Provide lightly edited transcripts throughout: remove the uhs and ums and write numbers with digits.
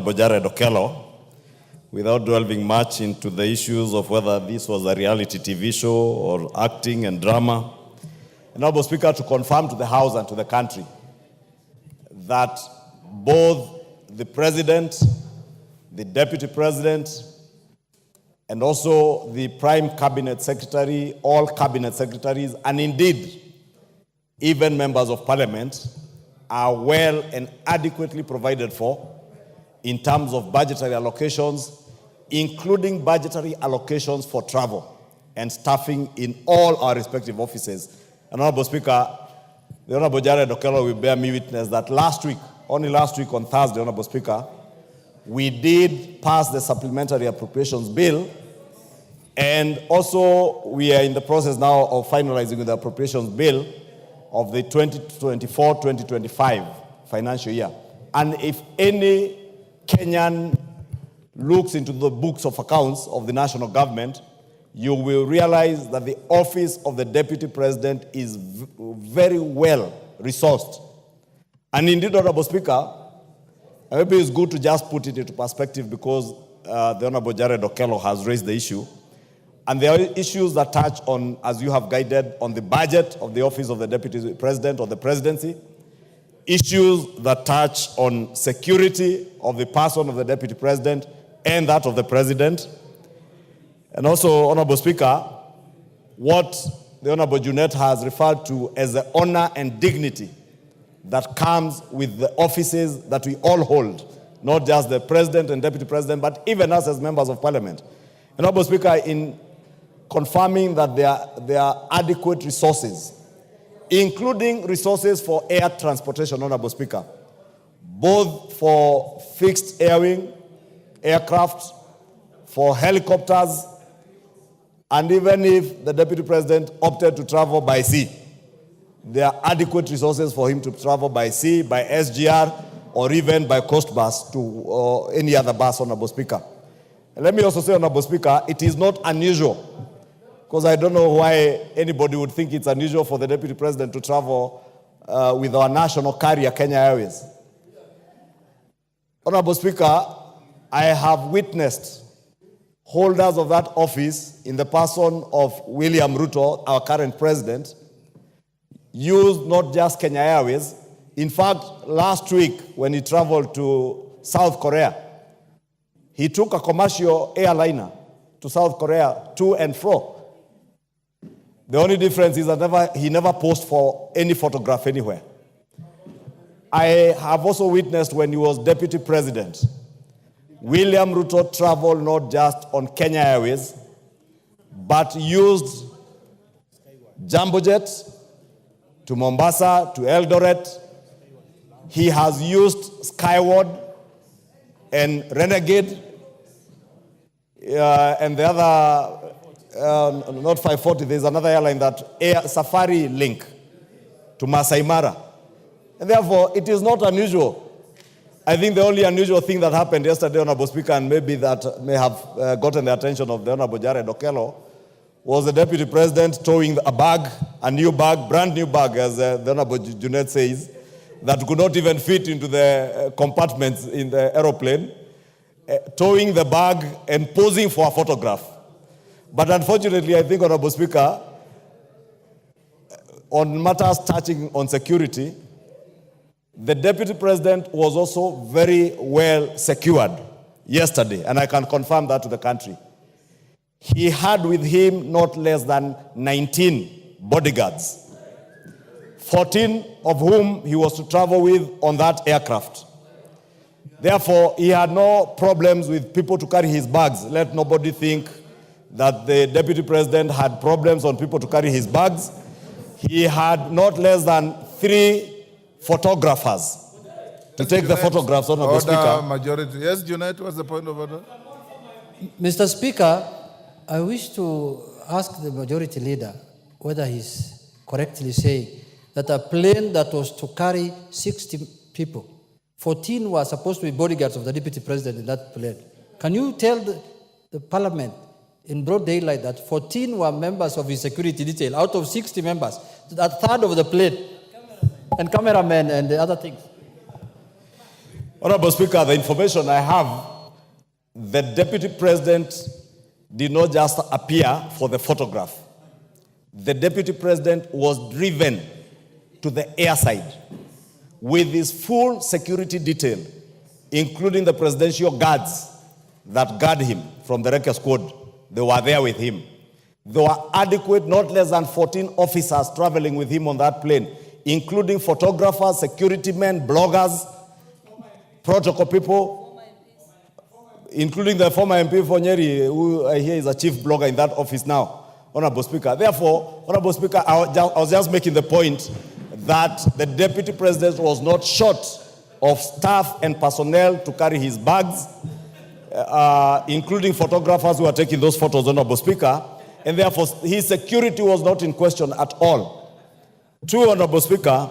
Budgetary Okello, without delving much into the issues of whether this was a reality TV show or acting and drama, Honorable Speaker, to confirm to the House and to the country that both the President, the Deputy President, and also the Prime Cabinet Secretary, all Cabinet Secretaries, and indeed even members of Parliament are well and adequately provided for in terms of budgetary allocations, including budgetary allocations for travel and staffing in all our respective offices. And Honorable Speaker, the Honorable Jared Okello will bear me witness that last week, only last week on Thursday, Honorable Speaker, we did pass the supplementary appropriations bill, and also we are in the process now of finalizing the appropriations bill of the 2024-2025 financial year. And if any Kenyan looks into the books of accounts of the national government, you will realize that the office of the Deputy President is very well resourced. And indeed, Honorable Speaker, maybe it's good to just put it into perspective because the Honorable Jared Okello has raised the issue. And there are issues that touch on, as you have guided, on the budget of the office of the Deputy President or the presidency, issues that touch on security of the person of the Deputy President and that of the President. And also, Honorable Speaker, what the Honorable Junet has referred to as the honor and dignity that comes with the offices that we all hold, not just the President and Deputy President, but even us as members of Parliament. And Honorable Speaker, in confirming that there are adequate resources, including resources for air transportation, Honorable Speaker, both for fixed airwing, aircraft, for helicopters, and even if the Deputy President opted to travel by sea, there are adequate resources for him to travel by sea, by SGR, or even by coast bus to any other bus, Honorable Speaker. And let me also say, Honorable Speaker, it is not unusual, because I don't know why anybody would think it's unusual for the Deputy President to travel with our national carrier, Kenya Airways. Honorable Speaker, I have witnessed holders of that office in the person of William Ruto, our current president, use not just Kenya Airways. In fact, last week when he traveled to South Korea, he took a commercial airliner to South Korea to and fro. The only difference is that he never posed for any photograph anywhere. I have also witnessed when he was Deputy President, William Ruto traveled not just on Kenya Airways, but used jumbo jets to Mombasa, to Eldoret. He has used Skyward and Renegade, and the other, not 540, there's another airline that Safari Link to Masai Mara. And therefore, it is not unusual. I think the only unusual thing that happened yesterday, Honorable Speaker, and maybe that may have gotten the attention of the Honorable Jared Okello, was the Deputy President towing a bag, a new bag, brand new bag, as the Honorable Junet says, that could not even fit into the compartments in the aeroplane, towing the bag and posing for a photograph. But unfortunately, I think, Honorable Speaker, on matters touching on security, the Deputy President was also very well secured yesterday, and I can confirm that to the country. He had with him not less than 19 bodyguards, 14 of whom he was to travel with on that aircraft. Therefore, he had no problems with people to carry his bags. Let nobody think that the Deputy President had problems on people to carry his bags. He had not less than 3 photographers to take the photographs, Honorable Speaker. Majority. Yes, Junet, what's the point of order? Mr. Speaker, I wish to ask the majority leader whether he's correctly saying that a plane that was to carry 60 people, 14 were supposed to be bodyguards of the Deputy President in that plane. Can you tell the Parliament in broad daylight that 14 were members of his security detail out of 60 members, a third of the plane, and cameramen and the other things? Honorable Speaker, the information I have, the Deputy President did not just appear for the photograph. The Deputy President was driven to the airside with his full security detail, including the presidential guards that guard him from the Wrecking Squad. They were there with him. There were adequate, not less than 14 officers traveling with him on that plane, including photographers, security men, bloggers, protocol people, including the former MP for Nyeri, who I hear is a chief blogger in that office now, Honorable Speaker. Therefore, Honorable Speaker, I was just making the point that the Deputy President was not short of staff and personnel to carry his bags, including photographers who are taking those photos, Honorable Speaker, and therefore his security was not in question at all. Two, Honorable Speaker,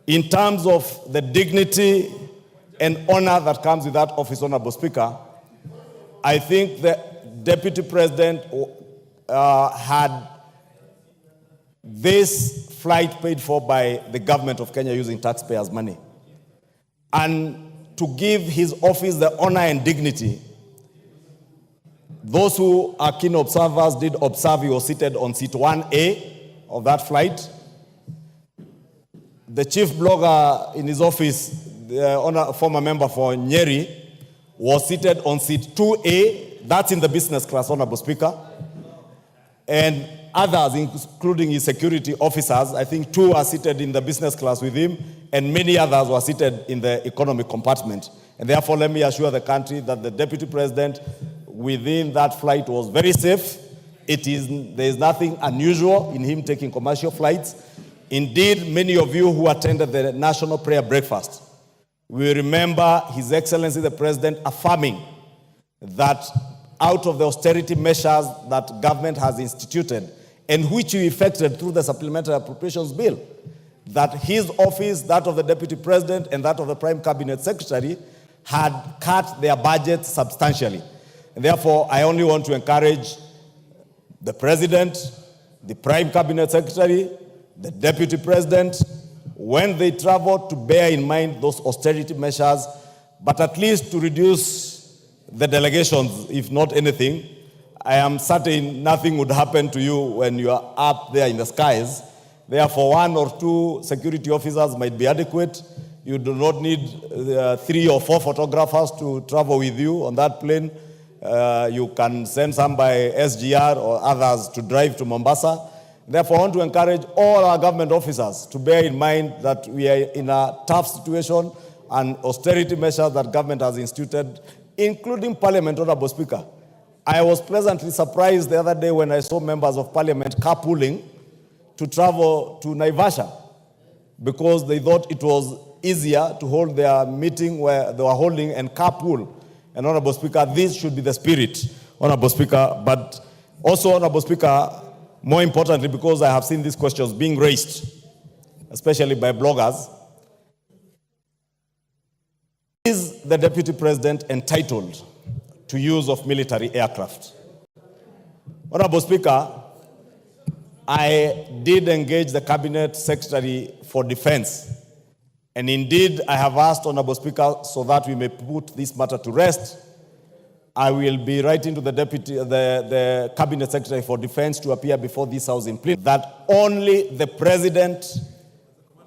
in terms of the dignity and honor that comes with that office, Honorable Speaker, I think the Deputy President had this flight paid for by the government of Kenya using taxpayers' money. And to give his office the honor and dignity, those who are keen observers did observe he was seated on seat 1A of that flight. The chief blogger in his office, the former member for Nyeri, was seated on seat 2A. That's in the business class, Honorable Speaker. And others, including his security officers, I think 2 are seated in the business class with him, and many others were seated in the economy compartment. And therefore, let me assure the country that the Deputy President within that flight was very safe. There is nothing unusual in him taking commercial flights. Indeed, many of you who attended the National Prayer Breakfast will remember His Excellency the President affirming that out of the austerity measures that government has instituted and which we effected through the Supplementary Appropriations Bill, that his office, that of the Deputy President, and that of the Prime Cabinet Secretary had cut their budget substantially. And therefore, I only want to encourage the President, the Prime Cabinet Secretary, the Deputy President, when they travel, to bear in mind those austerity measures, but at least to reduce the delegations, if not anything. I am certain nothing would happen to you when you are up there in the skies. Therefore, 1 or 2 security officers might be adequate. You do not need 3 or 4 photographers to travel with you on that plane. You can send some by SGR or others to drive to Mombasa. Therefore, I want to encourage all our government officers to bear in mind that we are in a tough situation and austerity measures that government has instituted, including Parliament, Honorable Speaker. I was pleasantly surprised the other day when I saw members of Parliament carpooling to travel to Naivasha because they thought it was easier to hold their meeting where they were holding and carpool. And Honorable Speaker, this should be the spirit, Honorable Speaker. But also, Honorable Speaker, more importantly, because I have seen these questions being raised, especially by bloggers, is the Deputy President entitled to use of military aircraft? Honorable Speaker, I did engage the Cabinet Secretary for Defense, and indeed I have asked, Honorable Speaker, so that we may put this matter to rest, I will be writing to the Cabinet Secretary for Defense to appear before this House in plenary that only the President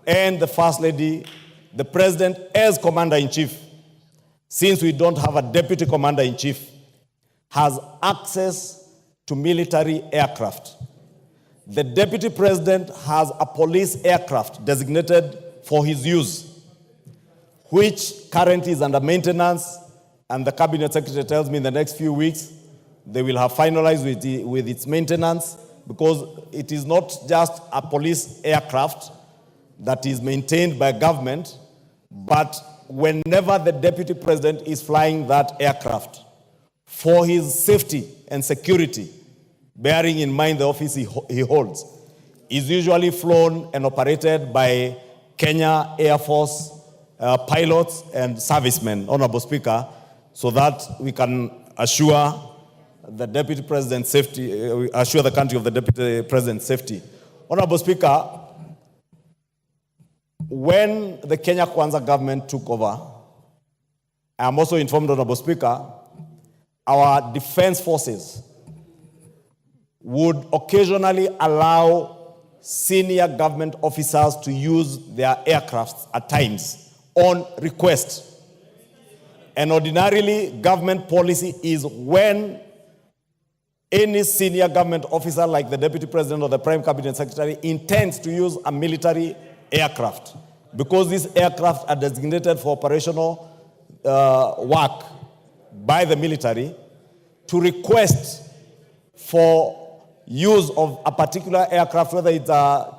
and the First Lady, the President as Commander-in-Chief, since we don't have a Deputy Commander-in-Chief, has access to military aircraft. The Deputy President has a police aircraft designated for his use, which currently is under maintenance, and the Cabinet Secretary tells me in the next few weeks they will have finalized with its maintenance, because it is not just a police aircraft that is maintained by government, but whenever the Deputy President is flying that aircraft for his safety and security, bearing in mind the office he holds, is usually flown and operated by Kenya Air Force pilots and servicemen, Honorable Speaker, so that we can assure the Deputy President's safety, assure the country of the Deputy President's safety. Honorable Speaker, when the Kenya Kwanza government took over, I am also informed, Honorable Speaker, our defense forces would occasionally allow senior government officers to use their aircrafts at times on request. And ordinarily, government policy is when any senior government officer like the Deputy President or the Prime Cabinet Secretary intends to use a military aircraft, because these aircraft are designated for operational work by the military, to request for use of a particular aircraft, whether it's a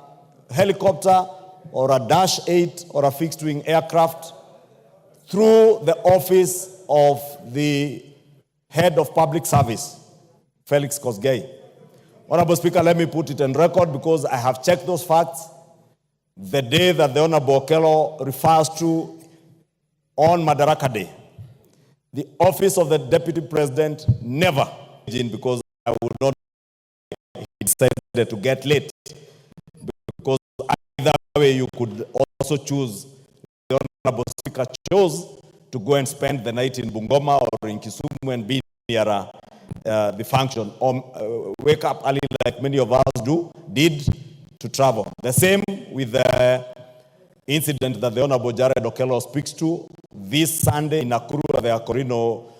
helicopter or a Dash 8 or a fixed-wing aircraft, through the office of the head of public service, Felix Kosgei. Honorable Speaker, let me put it on record because I have checked those facts. The day that the Honorable Okello refers to on Madaraka Day, the office of the Deputy President never, because I would not, he decided to get late. Because either way you could also choose, the Honorable Speaker chose to go and spend the night in Bungoma or in Kisumu and be near the function, or wake up early like many of us did to travel. The same with the incident that the Honorable Jared Okello speaks to this Sunday in Nakuru at the Akorino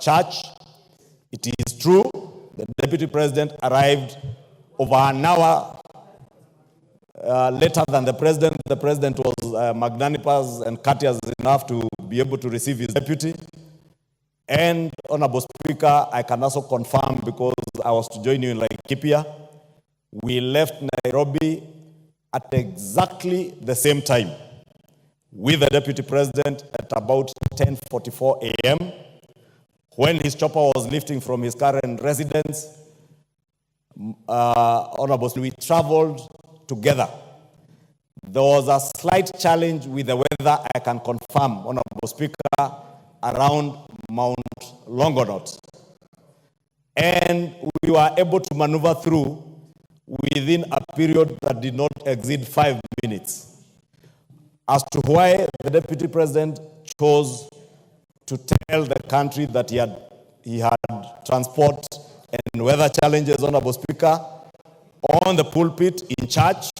Church. It is true, the Deputy President arrived over an hour later than the President. The President was magnanimous and courteous enough to be able to receive his deputy. And, Honorable Speaker, I can also confirm, because I was to join you in Laikipia, we left Nairobi at exactly the same time with the Deputy President at about 10:44 a.m. When his chopper was lifting from his current residence, Honorable, we traveled together. There was a slight challenge with the weather, I can confirm, Honorable Speaker, around Mount Longonot. And we were able to maneuver through within a period that did not exceed 5 minutes. As to why the Deputy President chose to tell the country that he had transport and weather challenges, Honorable Speaker, on the pulpit in church,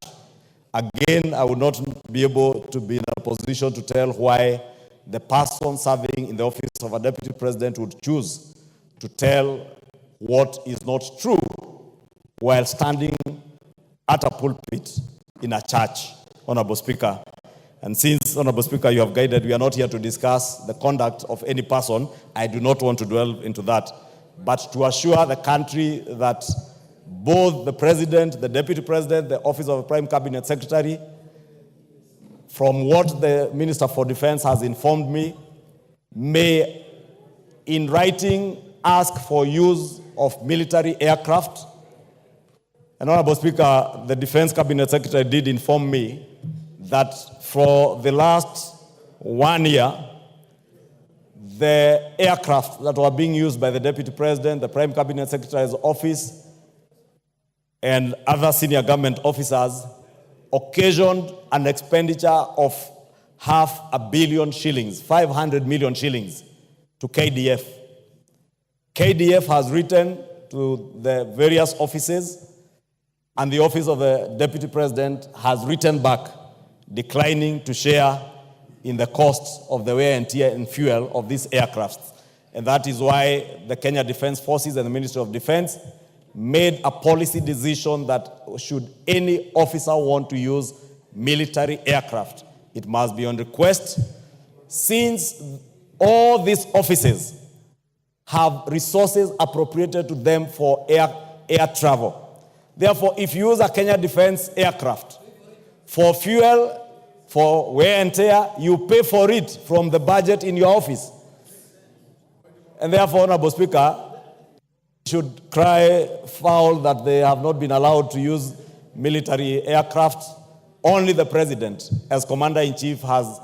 again, I would not be able to be in a position to tell why the person serving in the office of a Deputy President would choose to tell what is not true while standing at a pulpit in a church, Honorable Speaker. And since, Honorable Speaker, you have guided, we are not here to discuss the conduct of any person. I do not want to dwell into that. But to assure the country that both the President, the Deputy President, the Office of the Prime Cabinet Secretary, from what the Minister for Defense has informed me, may, in writing, ask for use of military aircraft. And, Honorable Speaker, the Defense Cabinet Secretary did inform me that for the last 1 year, the aircraft that were being used by the Deputy President, the Prime Cabinet Secretary's office, and other senior government officers occasioned an expenditure of 500 million shillings, 500 million shillings, to KDF. KDF has written to the various offices, and the office of the Deputy President has written back, declining to share in the costs of the wear and tear and fuel of these aircrafts. And that is why the Kenya Defense Forces and the Ministry of Defense made a policy decision that should any officer want to use military aircraft, it must be on request, since all these offices have resources appropriated to them for air travel. Therefore, if you use a Kenya Defense aircraft for fuel, for wear and tear, you pay for it from the budget in your office. And therefore, Honorable Speaker, should cry foul that they have not been allowed to use military aircraft. Only the President, as Commander-in-Chief, has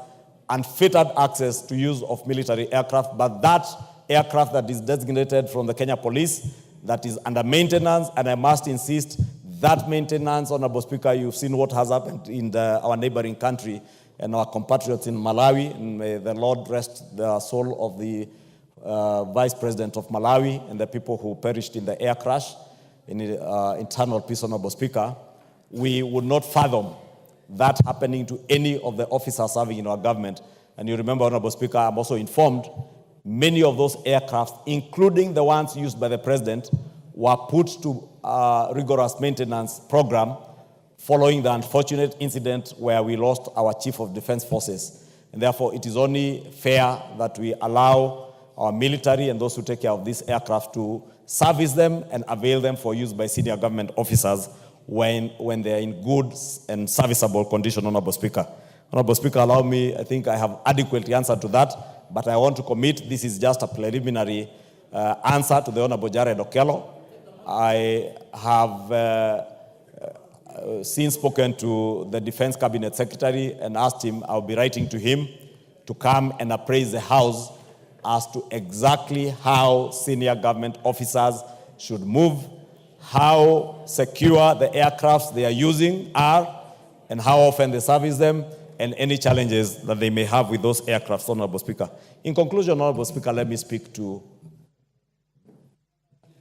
unfettered access to use of military aircraft, but that aircraft that is designated from the Kenya Police, that is under maintenance, and I must insist, that maintenance, Honorable Speaker, you've seen what has happened in our neighboring country, and our compatriots in Malawi. And may the Lord rest the soul of the Vice President of Malawi and the people who perished in the air crash. In internal peace, Honorable Speaker, we would not fathom that happening to any of the officers serving in our government. And you remember, Honorable Speaker, I'm also informed many of those aircrafts, including the ones used by the President, were put to a rigorous maintenance program following the unfortunate incident where we lost our Chief of Defense Forces. And therefore, it is only fair that we allow our military and those who take care of these aircraft to service them and avail them for use by senior government officers when they are in good and serviceable condition, Honorable Speaker. Honorable Speaker, allow me, I think I have adequately answered to that, but I want to commit this is just a preliminary answer to the Honorable Jared Okello. I have since spoken to the Defense Cabinet Secretary and asked him, I'll be writing to him to come and appraise the House as to exactly how senior government officers should move, how secure the aircrafts they are using are, and how often they service them, and any challenges that they may have with those aircrafts, Honorable Speaker. In conclusion, Honorable Speaker, let me speak to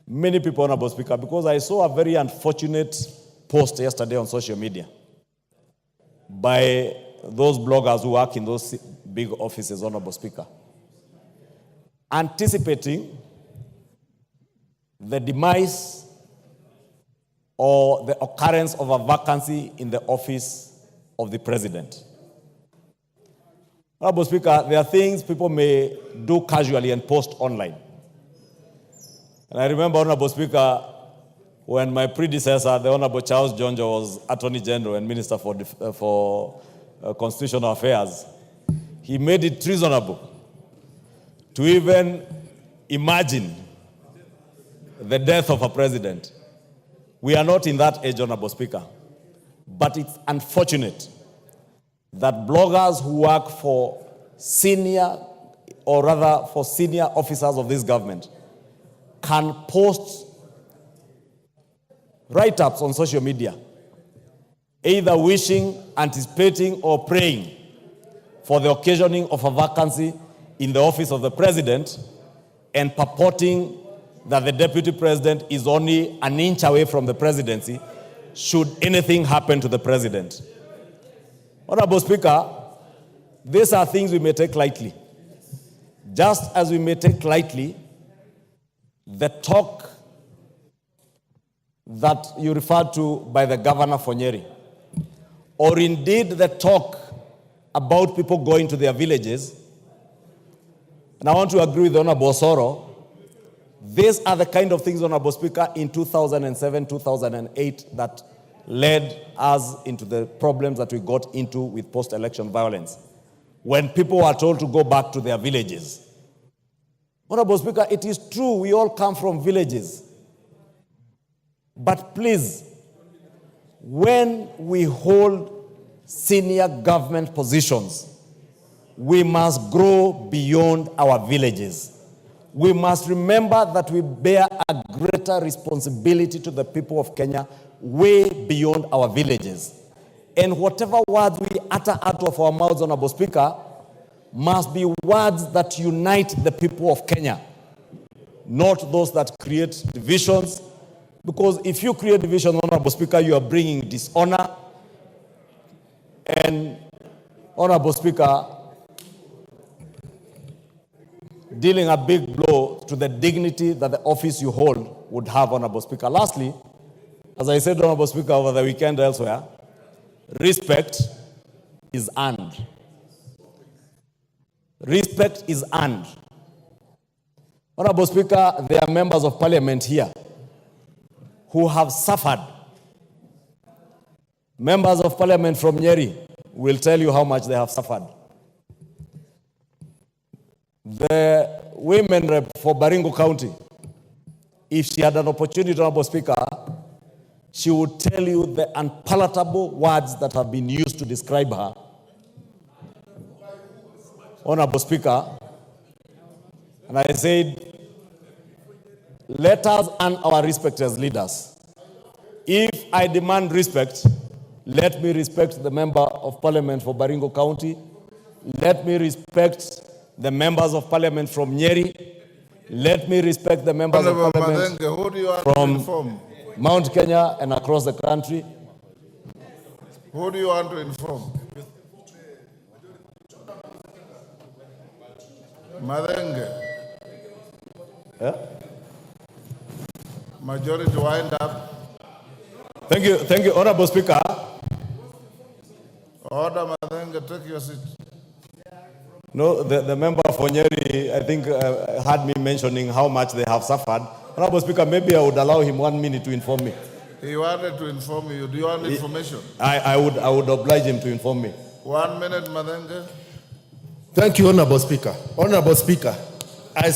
many people, Honorable Speaker, because I saw a very unfortunate post yesterday on social media by those bloggers who work in those big offices, Honorable Speaker, anticipating the demise or the occurrence of a vacancy in the office of the President. Honorable Speaker, there are things people may do casually and post online. And I remember, Honorable Speaker, when my predecessor, the Honorable Charles Jonjo, was Attorney General and Minister for Constitutional Affairs, he made it treasonable to even imagine the death of a president. We are not in that age, Honorable Speaker. But it's unfortunate that bloggers who work for senior officers of this government can post write-ups on social media, either wishing, anticipating, or praying for the occasioning of a vacancy in the office of the President, and purporting that the Deputy President is only an inch away from the presidency should anything happen to the President. Honorable Speaker, these are things we may take lightly. Just as we may take lightly the talk that you referred to by the Governor for Nyeri, or indeed the talk about people going to their villages. And I want to agree with Honorable Osoro. These are the kind of things, Honorable Speaker, in 2007, 2008 that led us into the problems that we got into with post-election violence, when people were told to go back to their villages. Honorable Speaker, it is true we all come from villages. But please, when we hold senior government positions, we must grow beyond our villages. We must remember that we bear a greater responsibility to the people of Kenya way beyond our villages. And whatever words we utter out of our mouths, Honorable Speaker, must be words that unite the people of Kenya, not those that create divisions. Because if you create division, Honorable Speaker, you are bringing dishonor. And, Honorable Speaker, dealing a big blow to the dignity that the office you hold would have, Honorable Speaker. Lastly, as I said, Honorable Speaker, over the weekend elsewhere, respect is earned. Respect is earned. Honorable Speaker, there are members of Parliament here who have suffered. Members of Parliament from Nyeri will tell you how much they have suffered. The women rep for Baringo County, if she had an opportunity, Honorable Speaker, she would tell you the unpalatable words that have been used to describe her. Honorable Speaker, and I said, let us earn our respect as leaders. If I demand respect, Let me respect the member of parliament for Baringo County. Let me respect the members of parliament from Nyeri. Let me respect the members of Honorable parliament Madenge, who do you want to from inform? Mount Kenya and across the country. Who do you want to inform? Madenge. Yeah? Majority wind up. Thank you, Honorable Speaker. Order, Madenge, take your seat. No, the member for Nyeri, I think, had me mentioning how much they have suffered. Honorable Speaker, maybe I would allow him 1 minute to inform me. He wanted to inform you. Do you want information? I would oblige him to inform me. 1 minute, Madenge. Thank you, Honorable Speaker. Honorable Speaker, I